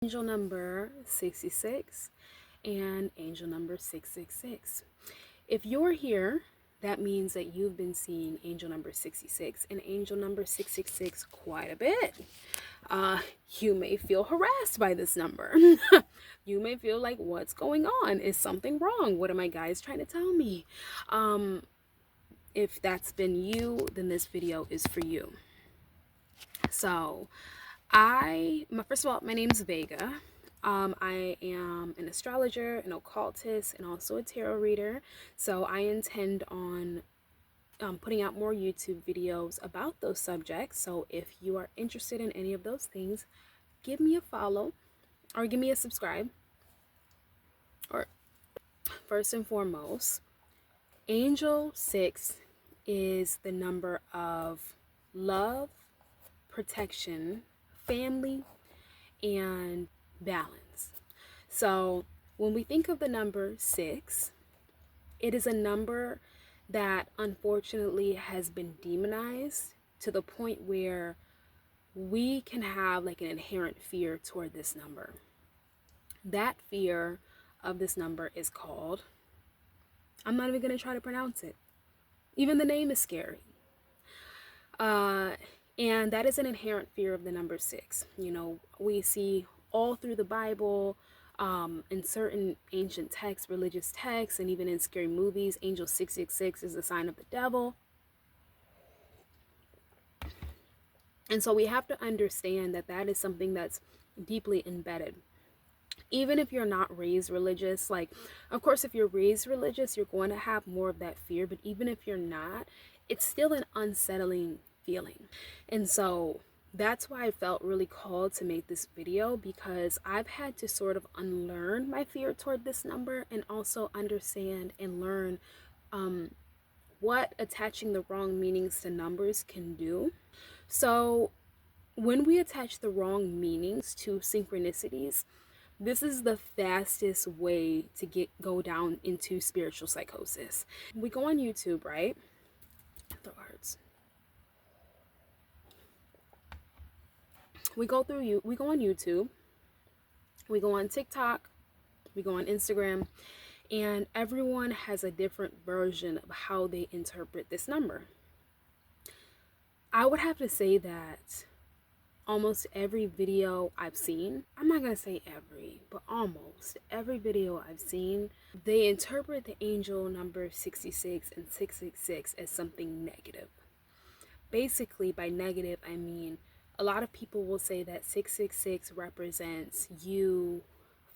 Angel number 66 and angel number 666. If you're here, that means that you've been seeing angel number 66 and angel number 666 quite a bit. You may feel harassed by this number. You may feel like, what's going on? Is something wrong? What are my guys trying to tell me? If that's been you, then this video is for you. So first of all, my name's Vega. I am an astrologer, an occultist, and also a tarot reader. So I intend on putting out more YouTube videos about those subjects. So if you are interested in any of those things, give me a follow or give me a subscribe. Or first and foremost, Angel 6 is the number of love, protection, family, and balance. So when we think of the number 6, it is a number that unfortunately has been demonized to the point where we can have like an inherent fear toward this number. That fear of this number is called, I'm not even going to try to pronounce it. Even the name is scary. And that is an inherent fear of the number 6. You know, we see all through the Bible, in certain ancient texts, religious texts, and even in scary movies, angel 666 is a sign of the devil. And so we have to understand that that is something that's deeply embedded. Even if you're not raised religious, like, of course, if you're raised religious, you're going to have more of that fear. But even if you're not, it's still an unsettling feeling. And so that's why I felt really called to make this video, because I've had to sort of unlearn my fear toward this number and also understand and learn what attaching the wrong meanings to numbers can do. So when we attach the wrong meanings to synchronicities, this is the fastest way to go down into spiritual psychosis. We go on YouTube, right? Throat hurts. We go on YouTube, we go on TikTok, we go on Instagram, and everyone has a different version of how they interpret this number. I would have to say that almost every video I've seen, I'm not going to say every, but almost every video I've seen, they interpret the angel number 66 and 666 as something negative. Basically, by negative, I mean a lot of people will say that 666 represents you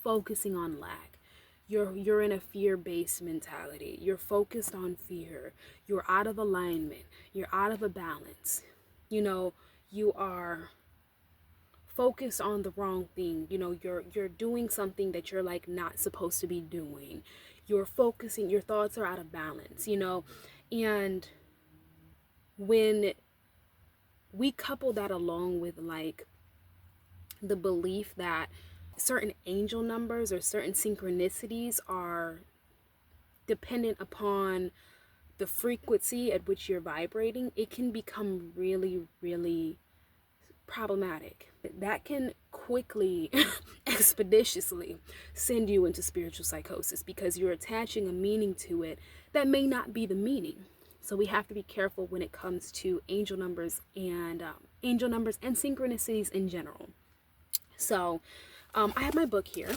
focusing on lack. You're in a fear-based mentality. You're focused on fear. You're out of alignment. You're out of a balance. You know, you are focused on the wrong thing. You know, you're doing something that you're like not supposed to be doing. You're focusing, your thoughts are out of balance, you know. And when we couple that along with like the belief that certain angel numbers or certain synchronicities are dependent upon the frequency at which you're vibrating, it can become really, really problematic. That can quickly, expeditiously send you into spiritual psychosis because you're attaching a meaning to it that may not be the meaning. So we have to be careful when it comes to angel numbers and synchronicities in general. So I have my book here.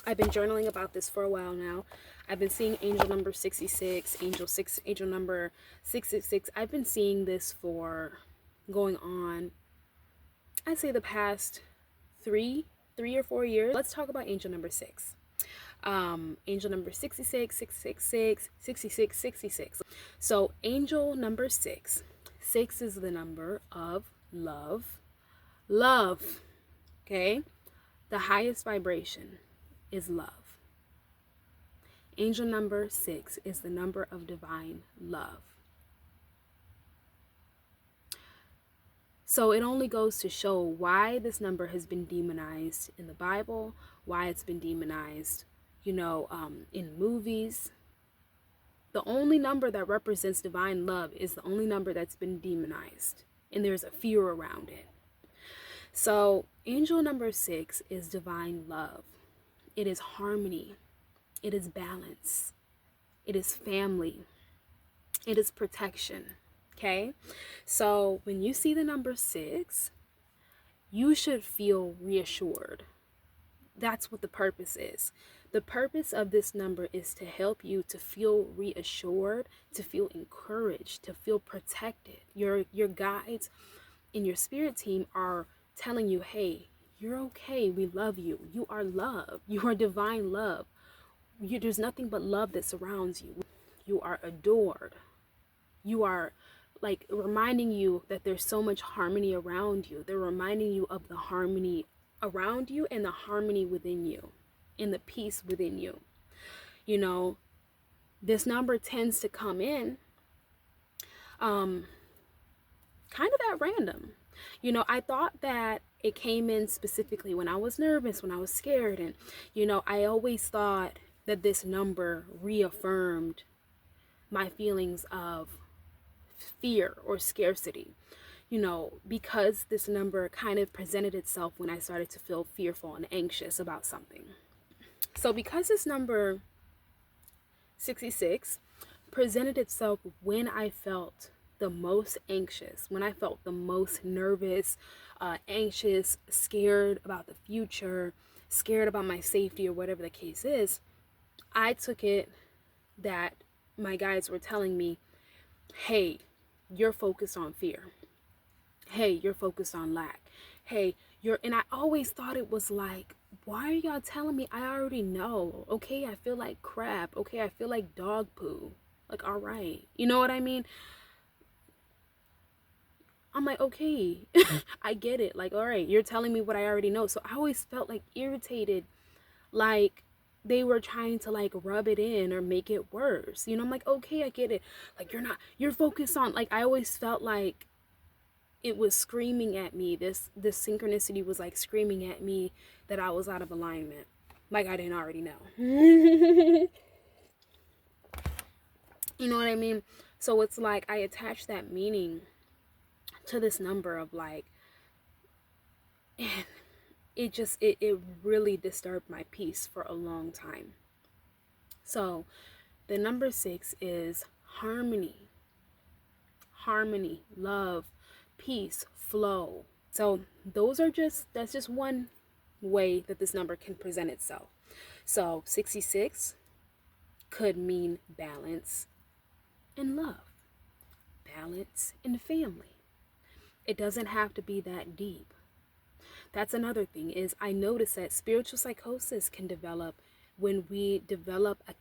I've been journaling about this for a while now. I've been seeing angel number 66, angel number 666. I've been seeing this for going on, I'd say the past three or 4 years. Let's talk about angel number 6. Angel number 66, 666, 66, 66. So angel number 6. 6 is the number of love. Love. Okay? The highest vibration is love. Angel number 6 is the number of divine love. So it only goes to show why this number has been demonized in the Bible, why it's been demonized, you know, in movies. The only number that represents divine love is the only number that's been demonized, and there's a fear around it. So angel number 6 is divine love. It is harmony. It is balance. It is family. It is protection. Okay? So when you see the number 6, you should feel reassured. That's what the purpose is. The purpose of this number is to help you to feel reassured, to feel encouraged, to feel protected. Your guides in your spirit team are telling you, hey, you're okay. We love you. You are love. You are divine love. There's nothing but love that surrounds you. You are adored. You are like reminding you that there's so much harmony around you. They're reminding you of the harmony around you and the harmony within you and the peace within you. You know, this number tends to come in kind of at random. You know, I thought that it came in specifically when I was nervous, when I was scared. And, you know, I always thought that this number reaffirmed my feelings of fear or scarcity, you know, because this number kind of presented itself when I started to feel fearful and anxious about something. So because this number 66 presented itself when I felt the most anxious, when I felt the most nervous, anxious, scared about the future, scared about my safety or whatever the case is, I took it that my guides were telling me, hey, you're focused on fear. Hey, you're focused on lack. Hey, and I always thought it was like, why are y'all telling me? I already know. Okay, I feel like crap. Okay, I feel like dog poo. Like, all right. You know what I mean? I'm like, okay, I get it. Like, all right, you're telling me what I already know. So I always felt like irritated, like they were trying to like rub it in or make it worse. You know, I'm like, okay, I get it. Like, you're focused on, like, I always felt like it was screaming at me. This synchronicity was like screaming at me that I was out of alignment. Like I didn't already know. You know what I mean? So it's like I attached that meaning to this number of like, it really disturbed my peace for a long time. So the number 6 is harmony, love, peace, flow. So that's just one way that this number can present itself. So 66 could mean balance and love, balance and family. It doesn't have to be that deep. That's another thing, is I notice that spiritual psychosis can develop when we develop a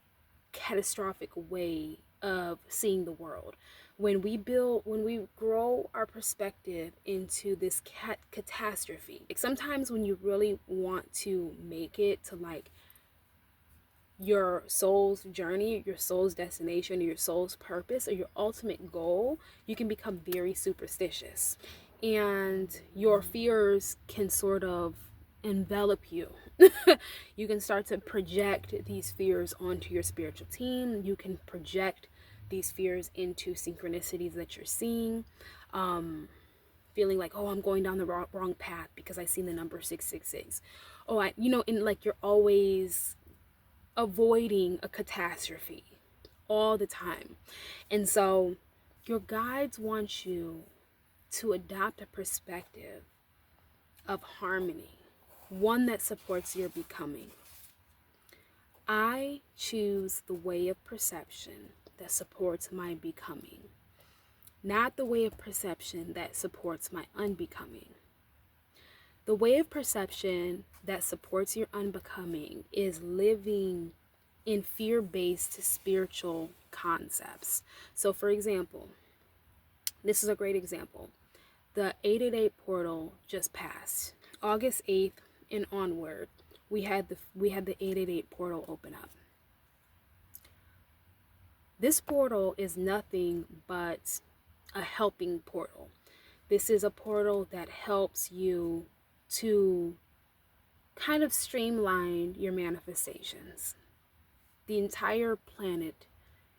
catastrophic way of seeing the world. When we grow our perspective into this catastrophe. Like sometimes when you really want to make it to like your soul's journey, your soul's destination, or your soul's purpose, or your ultimate goal, you can become very superstitious. And your fears can sort of envelop you. You can start to project these fears onto your spiritual team. You can project these fears into synchronicities that you're seeing. Feeling like, oh, I'm going down the wrong path because I seen the number 666. Oh, and like you're always avoiding a catastrophe all the time. And so your guides want you to adopt a perspective of harmony, one that supports your becoming. I choose the way of perception that supports my becoming, not the way of perception that supports my unbecoming. The way of perception that supports your unbecoming is living in fear-based spiritual concepts. So for example, this is a great example. The 888 portal just passed. August 8th and onward, we had the 888 portal open up. This portal is nothing but a helping portal. This is a portal that helps you to kind of streamline your manifestations. The entire planet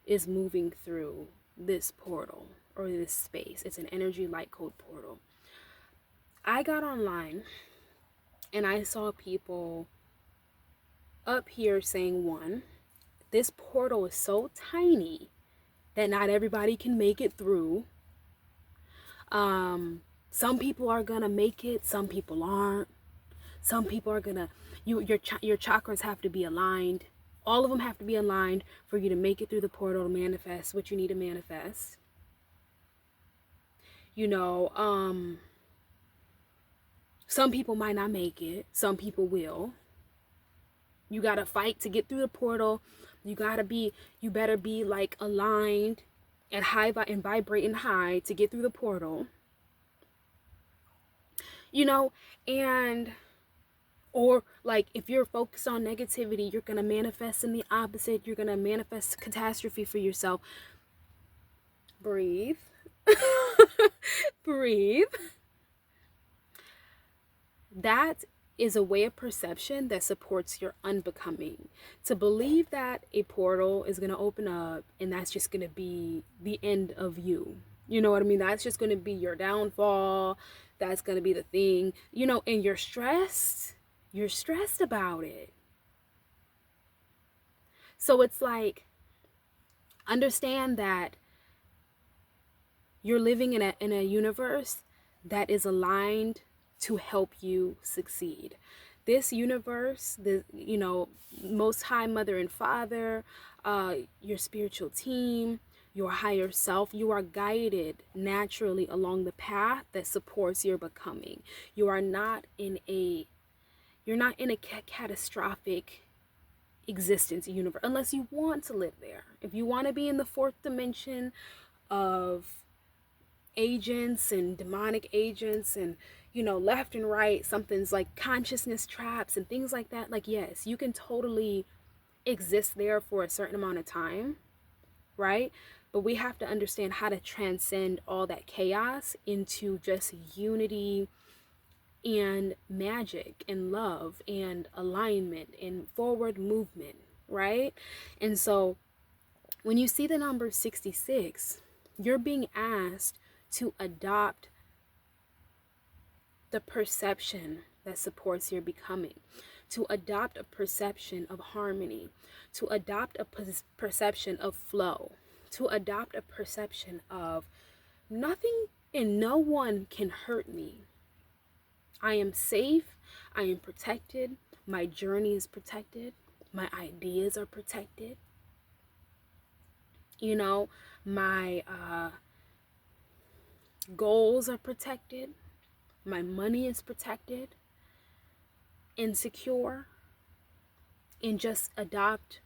is moving through this portal or this space. It's an energy light code portal. I got online and I saw people up here saying, one, this portal is so tiny that not everybody can make it through. Some people are gonna make it, some people aren't. Some people are gonna, your chakras have to be aligned. All of them have to be aligned for you to make it through the portal to manifest what you need to manifest. You know, some people might not make it, some people will. You gotta fight to get through the portal. You better be like aligned and and vibrating high to get through the portal. You know, and or like if you're focused on negativity, you're gonna manifest in the opposite. You're gonna manifest catastrophe for yourself. Breathe. Breathe. That is a way of perception that supports your unbecoming. To believe that a portal is going to open up and that's just going to be the end of you. You know what I mean? That's just going to be your downfall. That's going to be the thing. You know, and you're stressed. You're stressed about it. So it's like, understand that you're living in a universe that is aligned to help you succeed. This universe, the Most High Mother and Father, your spiritual team, your higher self, you are guided naturally along the path that supports your becoming. You're not in a catastrophic existence universe unless you want to live there. If you want to be in the fourth dimension of agents and demonic agents and left and right, something's like consciousness traps and things like that, like, yes, you can totally exist there for a certain amount of time, right? But we have to understand how to transcend all that chaos into just unity and magic and love and alignment and forward movement, right? And so when you see the number 66, you're being asked to adopt the perception that supports your becoming, to adopt a perception of harmony, to adopt a perception of flow, to adopt a perception of nothing and no one can hurt me. I am safe, I am protected, my journey is protected, my ideas are protected, my goals are protected, my money is protected and secure, and just adopt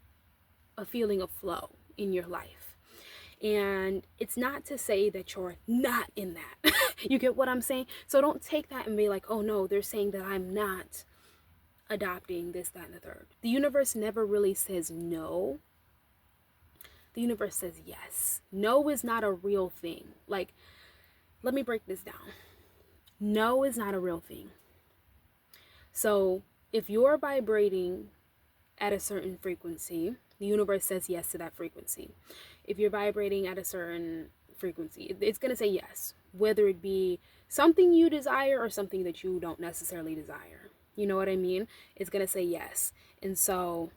a feeling of flow in your life. And it's not to say that you're not in that. You get what I'm saying? So don't take that and be like, oh no, they're saying that I'm not adopting this, that, and the third. The universe never really says no. The universe says yes. No is not a real thing. Like, let me break this down. No is not a real thing. So if you're vibrating at a certain frequency, the universe says yes to that frequency. If you're vibrating at a certain frequency, it's going to say yes, whether it be something you desire or something that you don't necessarily desire. You know what I mean? It's going to say yes. And so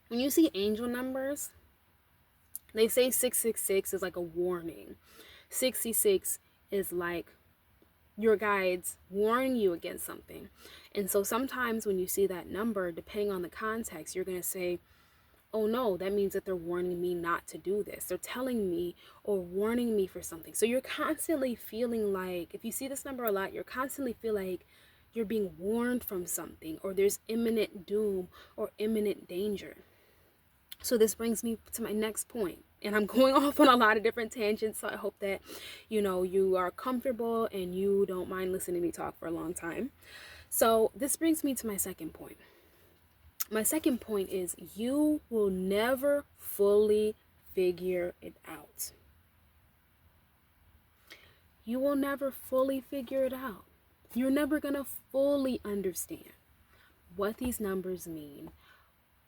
when you see angel numbers, they say 666 is like a warning. 66 is like your guides warning you against something. And so sometimes when you see that number, depending on the context, you're going to say, oh no, that means that they're warning me not to do this. They're telling me or warning me for something. So you're constantly feeling like, if you see this number a lot, you're constantly feel like you're being warned from something, or there's imminent doom or imminent danger. So this brings me to my next point. And I'm going off on a lot of different tangents, so I hope that, you are comfortable and you don't mind listening to me talk for a long time. So this brings me to my second point. My second point is you will never fully figure it out. You will never fully figure it out. You're never going to fully understand what these numbers mean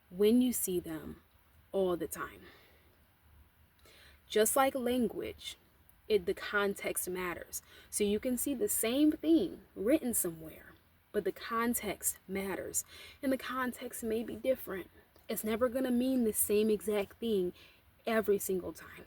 when you see them all the time. Just like language, The context matters. So you can see the same thing written somewhere, but the context matters. And the context may be different. It's never going to mean the same exact thing every single time.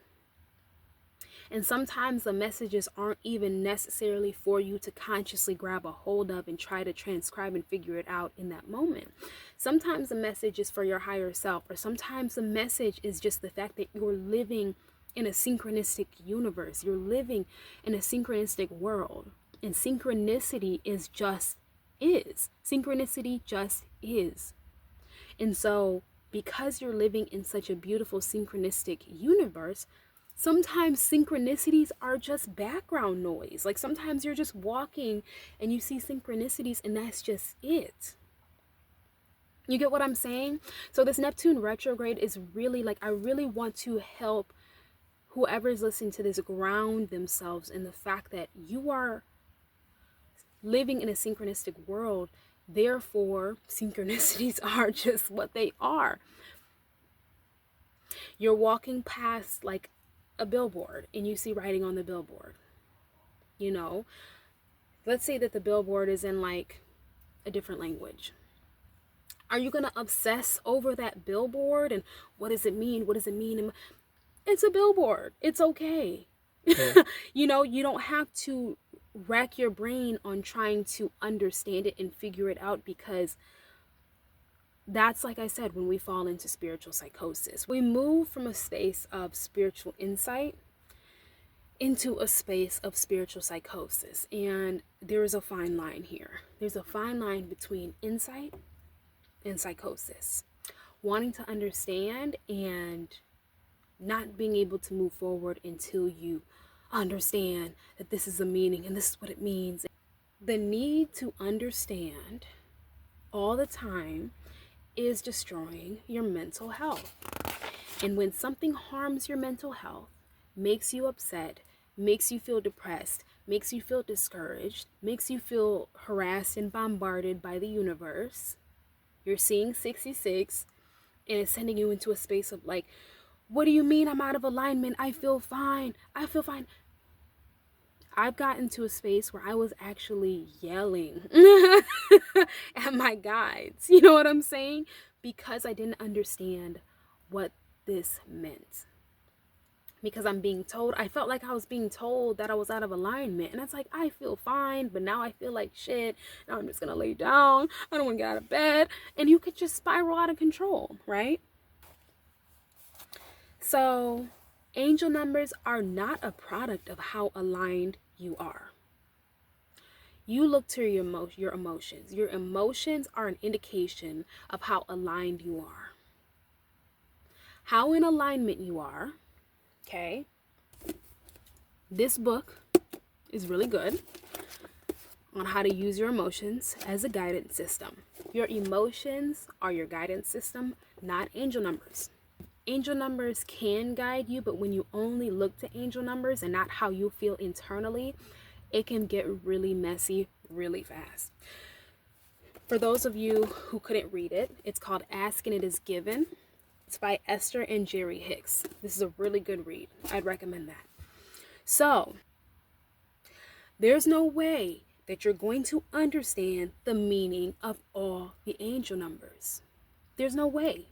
And sometimes the messages aren't even necessarily for you to consciously grab a hold of and try to transcribe and figure it out in that moment. Sometimes the message is for your higher self, or sometimes the message is just the fact that you're living in a synchronistic universe. You're living in a synchronistic world. And synchronicity is just is. Synchronicity just is. And so, because you're living in such a beautiful synchronistic universe, sometimes synchronicities are just background noise. Like sometimes you're just walking and you see synchronicities and that's just it. You get what I'm saying? So this Neptune retrograde is really like, I really want to help whoever's listening to this ground themselves in the fact that you are living in a synchronistic world. Therefore, synchronicities are just what they are. You're walking past like a billboard and you see writing on the billboard. You know, let's say that the billboard is in like a different language. Are you going to obsess over that billboard and what does it mean? What does it mean? It's a billboard. It's okay. Yeah. You know, you don't have to rack your brain on trying to understand it and figure it out, because that's, like I said, when we fall into spiritual psychosis. We move from a space of spiritual insight into a space of spiritual psychosis. And there is a fine line here. There's a fine line between insight and psychosis. Wanting to understand and not being able to move forward until you understand that this is the meaning and this is what it means. The need to understand all the time is destroying your mental health. And when something harms your mental health, makes you upset, makes you feel depressed, makes you feel discouraged, makes you feel harassed and bombarded by the universe, you're seeing 66 and it's sending you into a space of like, what do you mean I'm out of alignment? I feel fine. I feel fine. I've gotten to a space where I was actually yelling at my guides. You know what I'm saying? Because I didn't understand what this meant. Because I'm being told, I felt like I was being told that I was out of alignment. And it's like, I feel fine, but now I feel like shit. Now I'm just going to lay down. I don't want to get out of bed. And you could just spiral out of control, right? So angel numbers are not a product of how aligned you are. You look to your emotions. Your emotions are an indication of how aligned you are. How in alignment you are, okay? This book is really good on how to use your emotions as a guidance system. Your emotions are your guidance system, not angel numbers. Angel numbers can guide you, but when you only look to angel numbers and not how you feel internally, it can get really messy really fast. For those of you who couldn't read it, it's called Ask and It Is Given. It's by Esther and Jerry Hicks. This is a really good read. I'd recommend that. So, there's no way that you're going to understand the meaning of all the angel numbers. There's no way.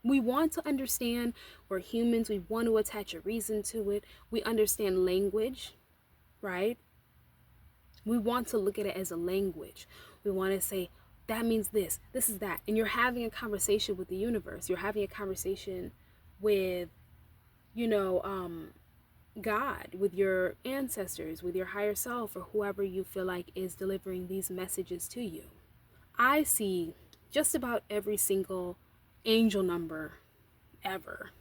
We want to understand. We're humans. We want to attach a reason to it. We understand language, right? We want to look at it as a language. We want to say, that means this is that. And you're having a conversation with the universe. You're having a conversation with, God, with your ancestors, with your higher self, or whoever you feel like is delivering these messages to you. I see just about every single angel number ever.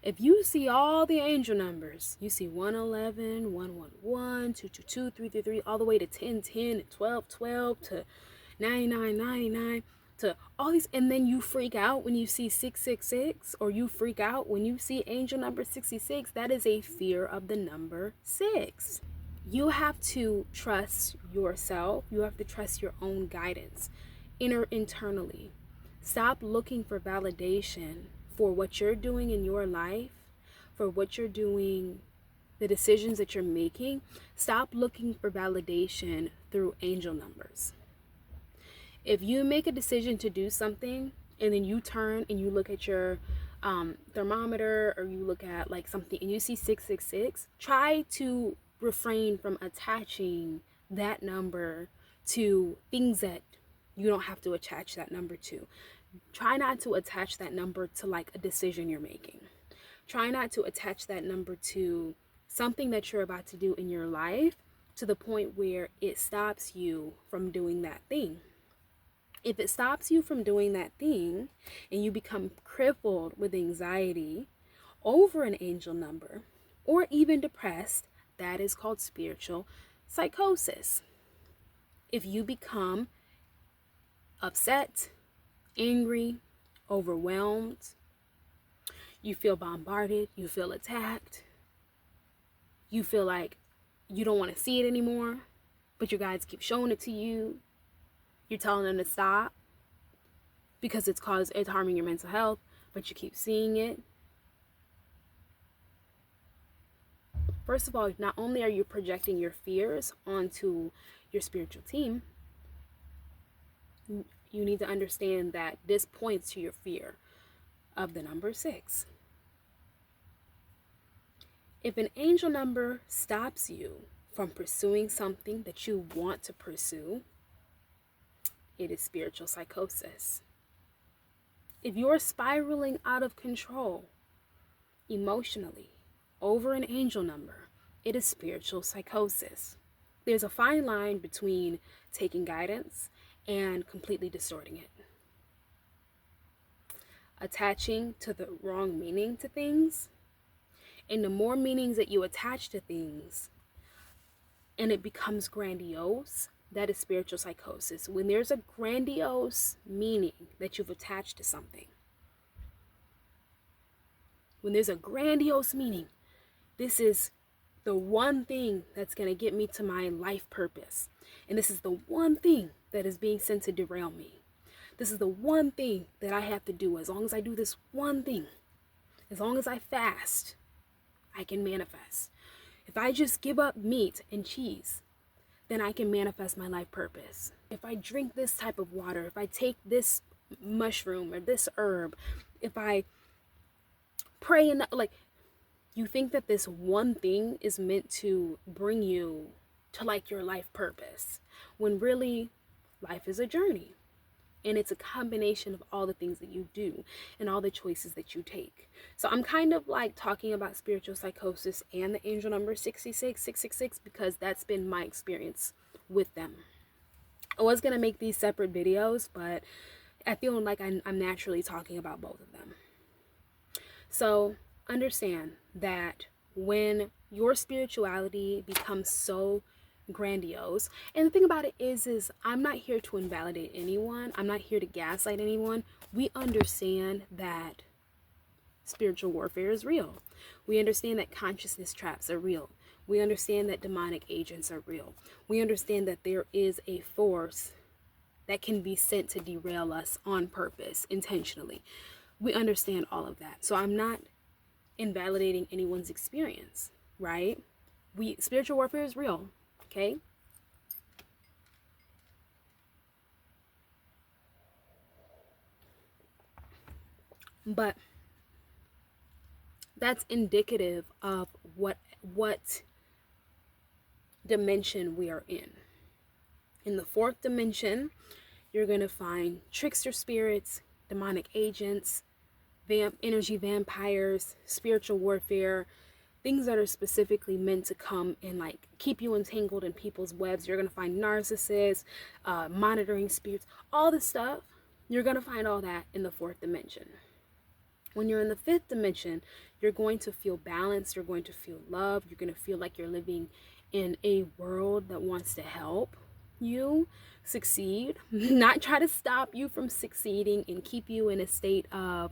If you see all the angel numbers, you see 111, 111, 222, 333, all the way to 1010, 1212, to 9999, to all these, and then you freak out when you see 666, or you freak out when you see angel number 66. That is a fear of the number 6. You have to trust yourself. You have to trust your own guidance internally. Stop looking for validation for what you're doing in your life, for what you're doing the decisions that you're making, stop looking for validation through angel numbers. If you make a decision to do something and then you turn and you look at your thermometer, or you look at like something and you see 666, try to refrain from attaching that number to things that you don't have to attach that number to. Try not to attach that number to like a decision you're making. Try not to attach that number to something that you're about to do in your life to the point where it stops you from doing that thing. If it stops you from doing that thing and you become crippled with anxiety over an angel number or even depressed, that is called spiritual psychosis. If you become upset, angry, overwhelmed, you feel bombarded, you feel attacked, you feel like you don't want to see it anymore, but your guides keep showing it to you, you're telling them to stop because it's harming your mental health, but you keep seeing it. First of all, not only are you projecting your fears onto your spiritual team, you need to understand that this points to your fear of the number 6. If an angel number stops you from pursuing something that you want to pursue, it is spiritual psychosis. If you're spiraling out of control emotionally over an angel number, it is spiritual psychosis. There's a fine line between taking guidance and completely distorting it. Attaching to the wrong meaning to things, and the more meanings that you attach to things and it becomes grandiose, that is spiritual psychosis. When there's a grandiose meaning that you've attached to something, when there's a grandiose meaning, this is the one thing that's going to get me to my life purpose. And this is the one thing that is being sent to derail me. This is the one thing that I have to do. As long as I do this one thing, as long as I fast, I can manifest. If I just give up meat and cheese, then I can manifest my life purpose. If I drink this type of water, if I take this mushroom or this herb, if I pray enough, like, you think that this one thing is meant to bring you to like your life purpose, when really life is a journey. And it's a combination of all the things that you do and all the choices that you take. So I'm kind of like talking about spiritual psychosis and the angel number 666 because that's been my experience with them. I was going to make these separate videos, but I feel like I'm naturally talking about both of them. So understand that when your spirituality becomes so grandiose, and the thing about it is I'm not here to invalidate anyone. I'm not here to gaslight anyone. We understand that spiritual warfare is real. We understand that consciousness traps are real. We understand that demonic agents are real. We understand that there is a force that can be sent to derail us on purpose, intentionally. We understand all of that. So I'm not invalidating anyone's experience, right? Spiritual warfare is real. Okay. But that's indicative of what dimension we are in. In the 4th dimension, you're going to find trickster spirits, demonic agents, energy vampires, spiritual warfare, things that are specifically meant to come and like keep you entangled in people's webs. You're going to find narcissists, monitoring spirits, all this stuff. You're going to find all that in the 4th dimension. When you're in the 5th dimension, you're going to feel balanced. You're going to feel love. You're going to feel like you're living in a world that wants to help you succeed, not try to stop you from succeeding and keep you in a state of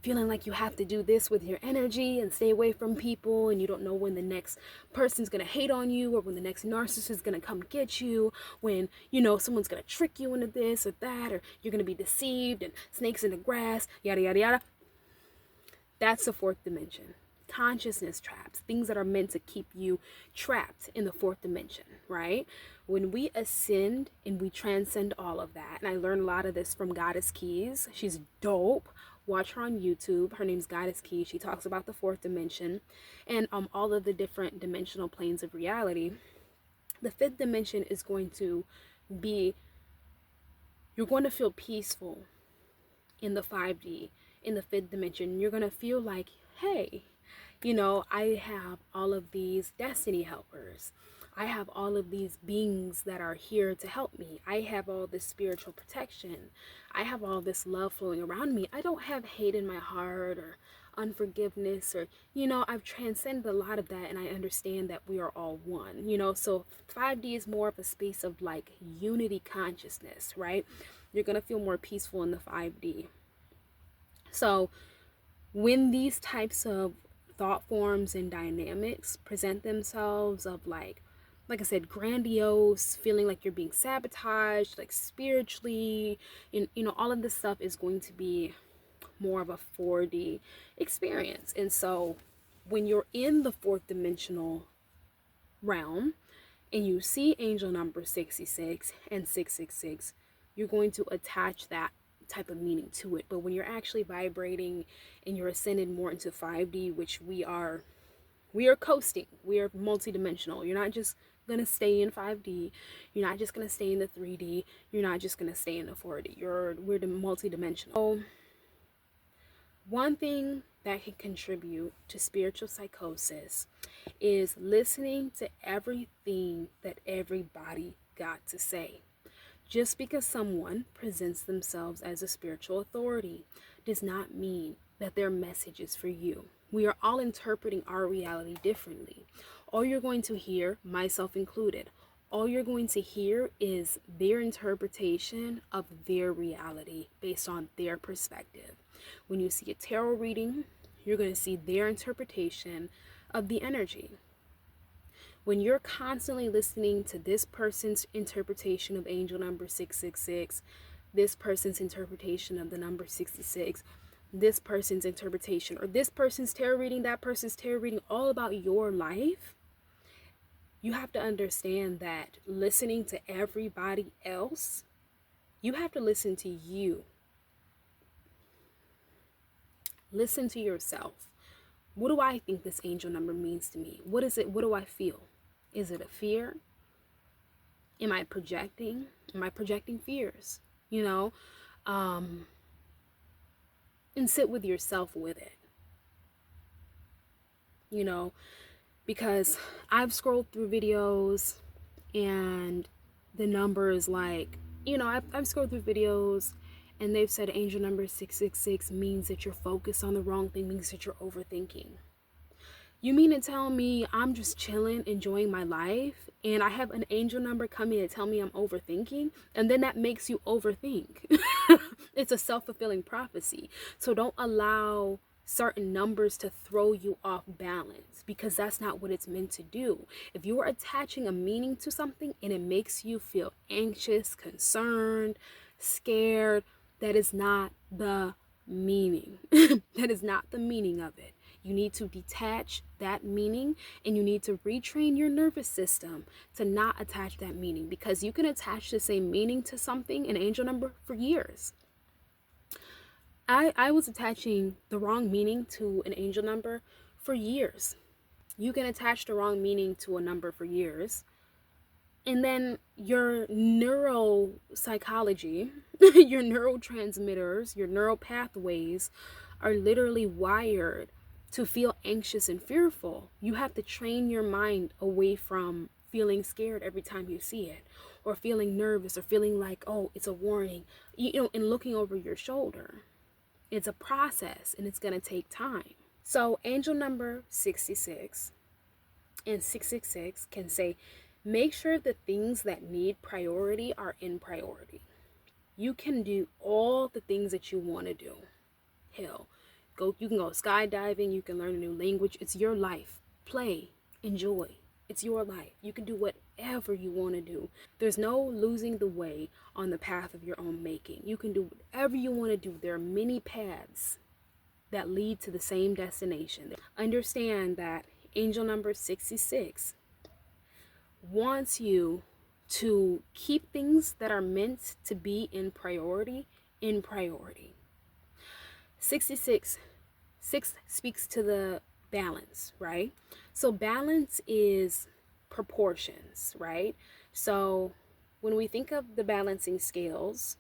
feeling like you have to do this with your energy and stay away from people, and you don't know when the next person's going to hate on you or when the next narcissist is going to come get you, when, you know, someone's going to trick you into this or that, or you're going to be deceived and snakes in the grass, yada, yada, yada. That's the 4th dimension. consciousness traps, things that are meant to keep you trapped in the fourth dimension, right? When we ascend and we transcend all of that, and I learned a lot of this from Goddess Keys. She's dope. Watch her on YouTube. Her name's Goddess Keys. She talks about the fourth dimension and all of the different dimensional planes of reality. The fifth dimension is going to be, you're going to feel peaceful in the 5D, in the fifth dimension. You're going to feel like, hey, I have all of these destiny helpers. I have all of these beings that are here to help me. I have all this spiritual protection. I have all this love flowing around me. I don't have hate in my heart or unforgiveness, or I've transcended a lot of that, and I understand that we are all one. So 5D is more of a space of like unity consciousness, right? You're going to feel more peaceful in the 5D. So when these types of thought forms and dynamics present themselves, of like I said, grandiose, feeling like you're being sabotaged, like spiritually, and all of this stuff is going to be more of a 4D experience. And so when you're in the fourth dimensional realm and you see angel number 66 and 666, you're going to attach that type of meaning to it. But when you're actually vibrating and you're ascended more into 5D, which we are coasting, we are multidimensional. You're not just gonna stay in 5D, you're not just gonna stay in the 3D, you're not just gonna stay in the 4D. We're multidimensional. So one thing that can contribute to spiritual psychosis is listening to everything that everybody got to say. Just because someone presents themselves as a spiritual authority does not mean that their message is for you. We are all interpreting our reality differently. All you're going to hear, myself included, all you're going to hear is their interpretation of their reality based on their perspective. When you see a tarot reading, you're going to see their interpretation of the energy. When you're constantly listening to this person's interpretation of angel number 666, this person's interpretation of the number 66, this person's interpretation, or this person's tarot reading, that person's tarot reading, all about your life, you have to understand that listening to everybody else, you have to listen to you. Listen to yourself. What do I think this angel number means to me? What is it? What do I feel? Is it a fear? Am I projecting? Am I projecting fears? And sit with yourself with it. Because I've scrolled through videos and the number is like, I've scrolled through videos and they've said angel number 666 means that you're focused on the wrong thing, means that you're overthinking. You mean to tell me I'm just chilling, enjoying my life, and I have an angel number come in and tell me I'm overthinking, and then that makes you overthink? It's a self-fulfilling prophecy. So don't allow certain numbers to throw you off balance, because that's not what it's meant to do. If you are attaching a meaning to something and it makes you feel anxious, concerned, scared, that is not the meaning. That is not the meaning of it. You need to detach that meaning, and you need to retrain your nervous system to not attach that meaning, because you can attach the same meaning to something, an angel number, for years. I was attaching the wrong meaning to an angel number for years. You can attach the wrong meaning to a number for years, and then your neuropsychology, your neurotransmitters, your neural pathways are literally wired to feel anxious and fearful. You have to train your mind away from feeling scared every time you see it, or feeling nervous, or feeling like, oh, it's a warning, and looking over your shoulder. It's a process, and it's going to take time. So angel number 66 and 666 can say, make sure the things that need priority are in priority. You can do all the things that you want to do. Hell, you can go skydiving, you can learn a new language. It's your life. Play, enjoy. It's your life. You can do whatever you want to do. There's no losing the way on the path of your own making. You can do whatever you want to do. There are many paths that lead to the same destination. Understand that angel number 66 wants you to keep things that are meant to be in priority in priority. 66 speaks to the balance, right? So balance is proportions, right? So when we think of the balancing scales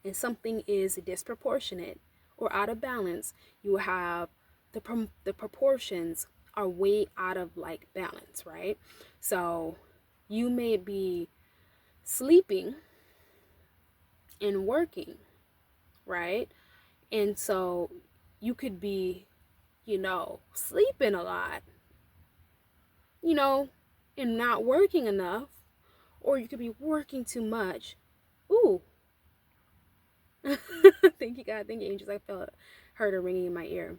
and something is disproportionate or out of balance, you have the proportions are way out of like balance, right? So you may be sleeping and working, right? And so you could be, sleeping a lot, and not working enough, or you could be working too much. Ooh. Thank you, God. Thank you, angels. I heard a ringing in my ear.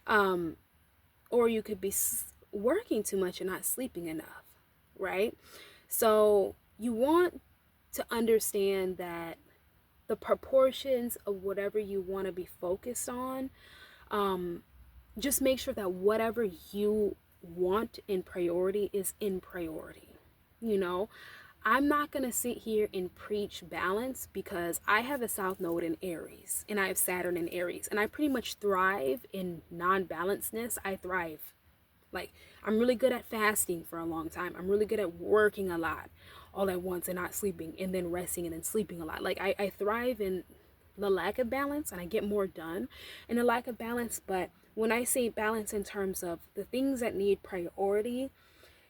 Or you could be working too much and not sleeping enough, right? So you want to understand that the proportions of whatever you want to be focused on, just make sure that whatever you want in priority is in priority. I'm not going to sit here and preach balance because I have a South Node in Aries and I have Saturn in Aries, and I pretty much thrive in non-balancedness. I thrive. Like, I'm really good at fasting for a long time. I'm really good at working a lot all at once and not sleeping, and then resting and then sleeping a lot. Like, I thrive in the lack of balance, and I get more done in the lack of balance. But when I say balance in terms of the things that need priority,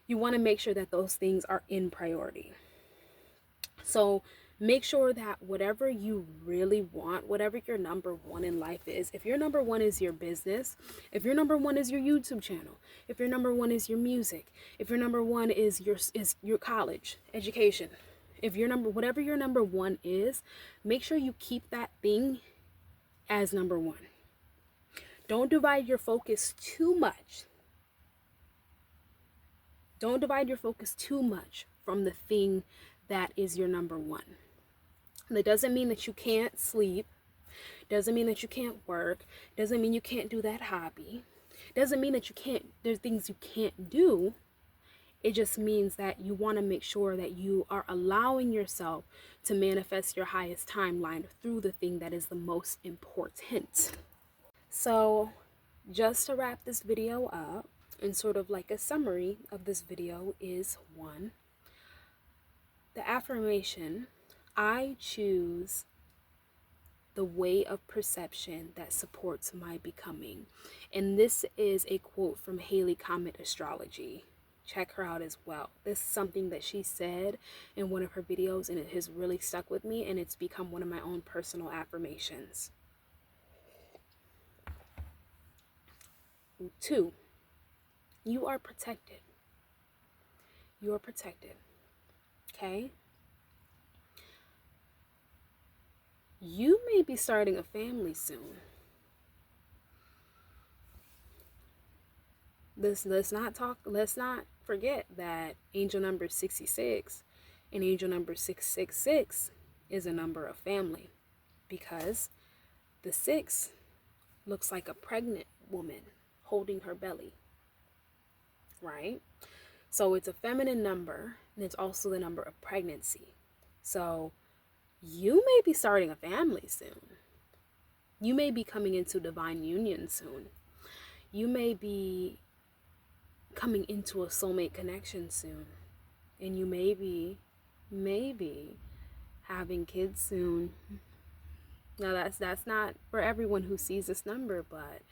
you want to make sure that those things are in priority. So make sure that whatever you really want, whatever your number one in life is, if your number one is your business, if your number one is your YouTube channel, if your number one is your music, if your number one is your college education, if your whatever your number one is, make sure you keep that thing as number one. Don't divide your focus too much. Don't divide your focus too much from the thing that is your number one. That doesn't mean that you can't sleep. Doesn't mean that you can't work. Doesn't mean you can't do that hobby. Doesn't mean that there's things you can't do. It just means that you want to make sure that you are allowing yourself to manifest your highest timeline through the thing that is the most important. So just to wrap this video up, and sort of like a summary of this video is 1, the affirmation, I choose the way of perception that supports my becoming. And this is a quote from Haley Comet Astrology. Check her out as well. This is something that she said in one of her videos, and it has really stuck with me, and it's become one of my own personal affirmations. 2, you are protected. You are protected. Okay? You may be starting a family soon. Let's not forget that angel number 66 and angel number 666 is a number of family, because the 6 looks like a pregnant woman holding her belly, right? So it's a feminine number, and it's also the number of pregnancy. So you may be starting a family soon. You may be coming into divine union soon. You may be coming into a soulmate connection soon. And you may be having kids soon. Now that's not for everyone who sees this number, but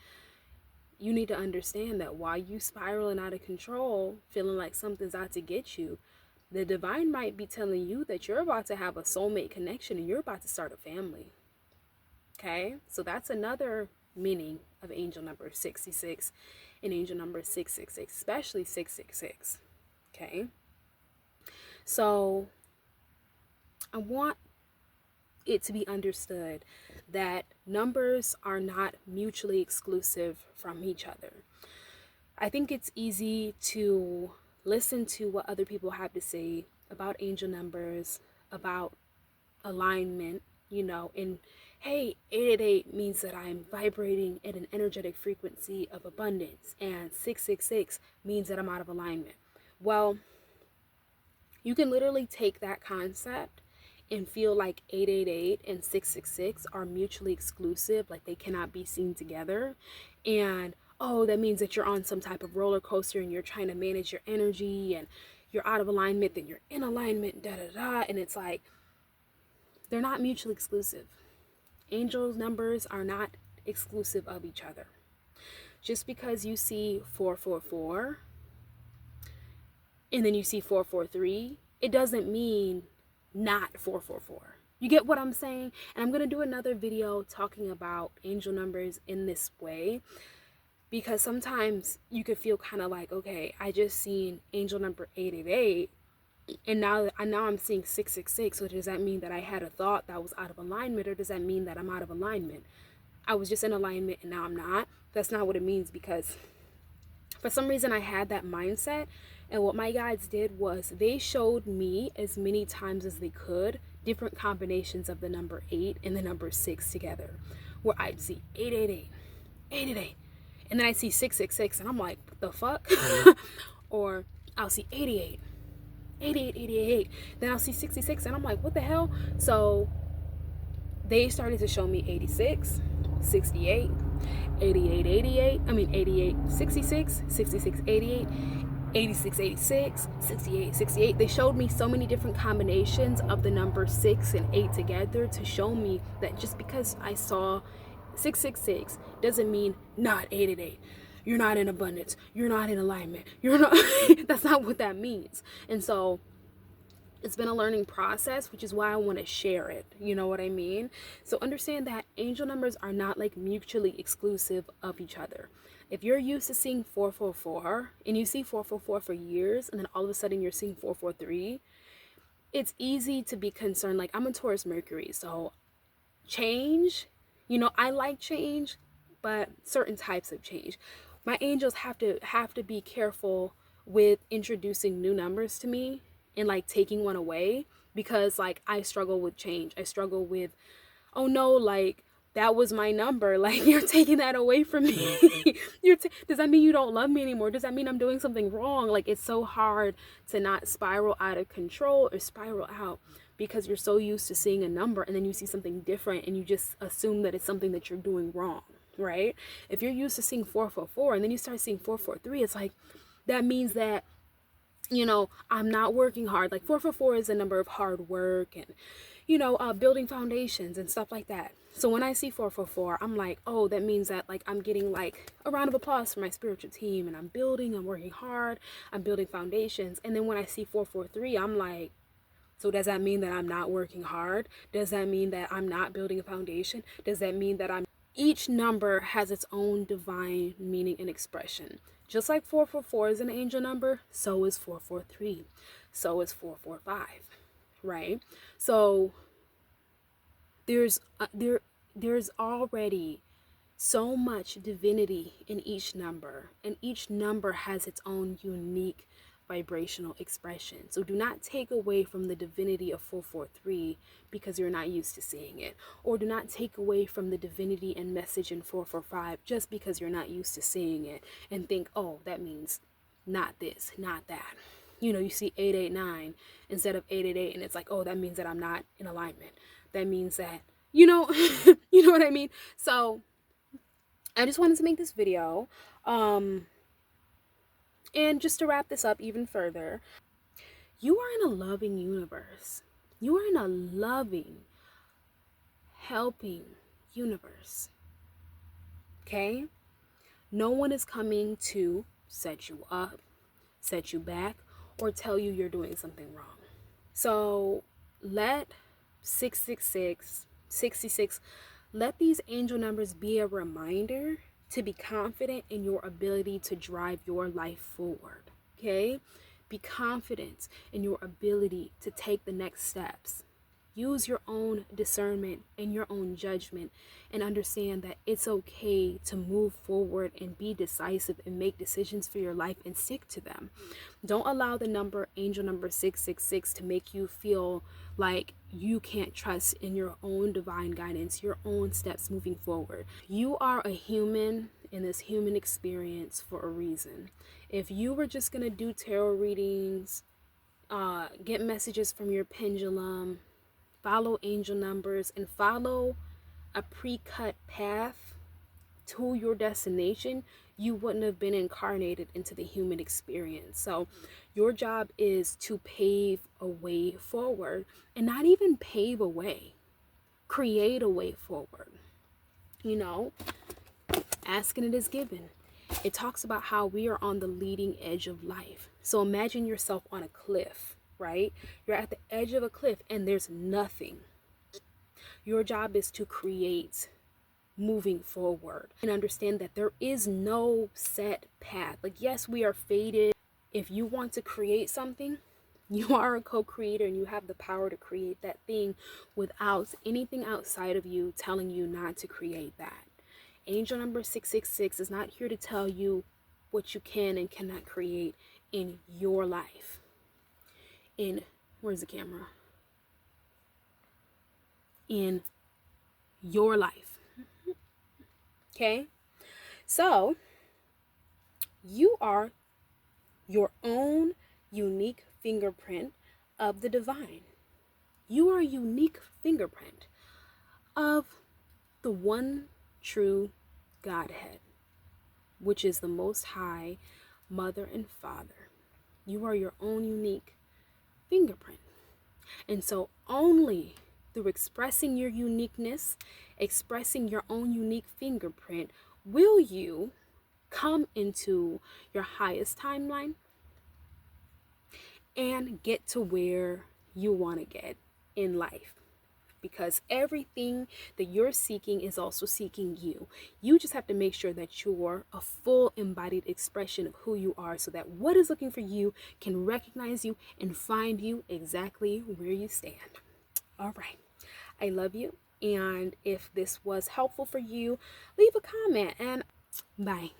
you need to understand that while you spiraling out of control, feeling like something's out to get you, the divine might be telling you that you're about to have a soulmate connection and you're about to start a family. Okay? So that's another meaning of angel number 66 and angel number 666, especially 666. Okay? So I want it to be understood that numbers are not mutually exclusive from each other. I think it's easy to listen to what other people have to say about angel numbers, about alignment, And hey, 888 means that I'm vibrating at an energetic frequency of abundance, and 666 means that I'm out of alignment. Well, you can literally take that concept and feel like 888 and 666 are mutually exclusive, like they cannot be seen together. And oh, that means that you're on some type of roller coaster and you're trying to manage your energy and you're out of alignment, then you're in alignment, da da da. And it's like, they're not mutually exclusive. Angels numbers are not exclusive of each other. Just because you see 444 and then you see 443, it doesn't mean not 444. You get what I'm saying? And I'm going to do another video talking about angel numbers in this way, because sometimes you could feel kind of like, okay, I just seen angel number 888 and now I'm seeing 666. So does that mean that I had a thought that was out of alignment, or does that mean that I'm out of alignment? I was just in alignment and now I'm not. That's not what it means, because for some reason I had that mindset, and what my guides did was they showed me as many times as they could different combinations of the number 8 and the number 6 together, where I'd see 888, 888, and then I see 666 and I'm like, what the fuck? Or I'll see 88, 88, 88, then I'll see 66 and I'm like, what the hell? So they started to show me 86, 68, 88, 88, 88, 66, 66, 88, 86, 86, 68, 68. They showed me so many different combinations of the number 6 and 8 together to show me that just because I saw 666 doesn't mean not 888. You're not in abundance. You're not in alignment. You're not. That's not what that means. And so it's been a learning process, which is why I want to share it. You know what I mean? So understand that angel numbers are not like mutually exclusive of each other. If you're used to seeing 444 and you see 444 for years, and then all of a sudden you're seeing 443, it's easy to be concerned. Like, I'm a Taurus Mercury, so change, I like change, but certain types of change. My angels have to be careful with introducing new numbers to me and like taking one away, because like I struggle with change. I struggle with, oh no, like that was my number, like you're taking that away from me. Does that mean you don't love me anymore? Does that mean I'm doing something wrong? Like, it's so hard to not spiral out of control or spiral out, because you're so used to seeing a number and then you see something different and you just assume that it's something that you're doing wrong, right? If you're used to seeing 444 and then you start seeing 443, it's like, that means that I'm not working hard. Like 444 is a number of hard work and, building foundations and stuff like that. So when I see 444, I'm like, oh, that means that like I'm getting like a round of applause for my spiritual team, and I'm working hard, I'm building foundations. And then when I see 443, I'm like, so does that mean that I'm not working hard? Does that mean that I'm not building a foundation? Does that mean that each number has its own divine meaning and expression. Just like 444 is an angel number, so is 443. So is 445, right? So there's already so much divinity in each number, and each number has its own unique vibrational expression. So do not take away from the divinity of 443 because you're not used to seeing it, or do not take away from the divinity and message in 445 just because you're not used to seeing it and think, oh, that means not this, not that. You see 889 instead of 888 and it's like, oh, that means that I'm not in alignment. That means that, you know what I mean? So I just wanted to make this video. And just to wrap this up even further, you are in a loving universe. You are in a loving, helping universe. Okay? No one is coming to set you up, set you back, or tell you you're doing something wrong. So let 666, 66, let these angel numbers be a reminder to be confident in your ability to drive your life forward, okay? Be confident in your ability to take the next steps. use your own discernment and your own judgment, and understand that it's okay to move forward and be decisive and make decisions for your life and stick to them. Don't allow the angel number 666 to make you feel like you can't trust in your own divine guidance, your own steps moving forward. You are a human in this human experience for a reason. If you were just going to do tarot readings, get messages from your pendulum, follow angel numbers, and follow a pre-cut path to your destination, you wouldn't have been incarnated into the human experience. So your job is to pave a way forward, and not even pave a way, create a way forward. You know, asking it is given. It talks about how we are on the leading edge of life. So imagine yourself on a cliff, right? You're at the edge of a cliff and there's nothing. Your job is to create moving forward and understand that there is no set path. Like, yes, we are fated. If you want to create something, you are a co-creator and you have the power to create that thing without anything outside of you telling you not to create that. Angel number 666 is not here to tell you what you can and cannot create in your life. Where's the camera? In your life. Okay? So, you are your own unique fingerprint of the divine. You are a unique fingerprint of the one true Godhead, which is the Most High, Mother and Father. You are your own unique fingerprint. And so only through expressing your uniqueness, expressing your own unique fingerprint, will you come into your highest timeline and get to where you want to get in life. Because everything that you're seeking is also seeking you. You just have to make sure that you're a full embodied expression of who you are, so that what is looking for you can recognize you and find you exactly where you stand. All right. I love you. And if this was helpful for you, leave a comment and bye.